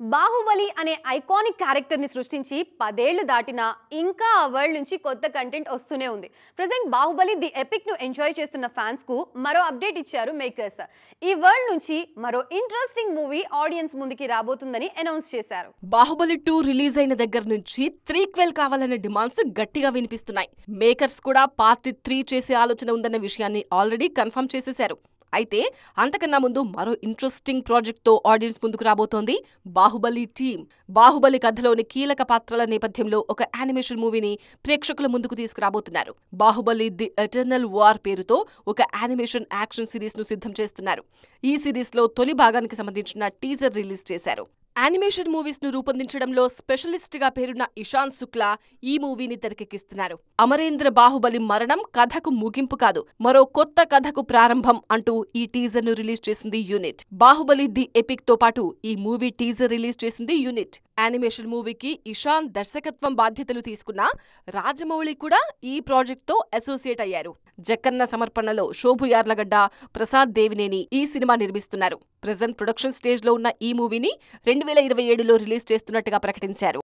బాహుబలి అనే iconic character ని సృష్టించి 10 ఏళ్లు దాటినా ఇంకా ఆ వరల్డ్ నుంచి కొత్త కంటెంట్ వస్తూనే ఉంది. ప్రెజెంట్ బాహుబలి ది ఎపిక్ ను ఎంజాయ్ చేస్తున్న ఫ్యాన్స్ కు మరో అప్డేట్ ఇచ్చారు మేకర్స్. ఈ వరల్డ్ నుంచి మరో ఇంట్రెస్టింగ్ మూవీ ఆడియన్స్ ముందుకి రాబోతుందని అనౌన్స్ చేశారు. బాహుబలి 2 రిలీజ్ అయిన దగ్గర నుంచి త్రీక్వెల్ కావాలనే డిమాండ్స్ గట్టిగా వినిపిస్తున్నాయి. మేకర్స్ కూడా పార్ట్ 3 చేసే ఆలోచన ఉందన్న విషయాన్ని ఆల్రెడీ కన్ఫర్మ్ చేసేశారు. అయితే అంతకన్నా ముందు మరో ఇంట్రెస్టింగ్ ప్రాజెక్ట్ తో ఆడియన్స్ ముందుకు రాబోతోంది బాహుబలి టీమ్. బాహుబలి కథలోని కీలక పాత్రల నేపథ్యంలో ఒక యానిమేషన్ మూవీని ప్రేక్షకుల ముందుకు తీసుకురాబోతున్నారు. బాహుబలి ది ఎటర్నల్ వార్ పేరుతో ఒక యానిమేషన్ యాక్షన్ సిరీస్ ను సిద్ధం చేస్తున్నారు. ఈ సిరీస్ లో తొలి భాగానికి సంబంధించిన టీజర్ రిలీజ్ చేశారు. యానిమేషన్ మూవీస్ ను రూపొందించడంలో స్పెషలిస్ట్ గా పేరున్న ఇషాన్ శుక్లా ఈ మూవీని తెరకెక్కిస్తున్నారు. అమరేంద్ర బాహుబలి మరణం కథకు ముగింపు కాదు, మరో కొత్త కథకు ప్రారంభం అంటూ ఈ టీజర్ ను రిలీజ్ చేసింది యూనిట్. బాహుబలి ది ఎపిక్ తో పాటు ఈ మూవీ టీజర్ రిలీజ్ చేసింది యూనిట్. యానిమేషన్ మూవీకి ఇషాన్ దర్శకత్వం బాధ్యతలు తీసుకున్నా రాజమౌళి కూడా ఈ ప్రాజెక్ట్ తో అసోసియేట్ అయ్యారు. జక్కన్న సమర్పణలో శోభు యార్లగడ్డ, ప్రసాద్ దేవినేని ఈ సినిమా నిర్మిస్తున్నారు. ప్రెజెంట్ ప్రొడక్షన్ స్టేజ్ లో ఉన్న ఈ మూవీని 2027లో రిలీజ్ చేస్తున్నట్టుగా ప్రకటించారు.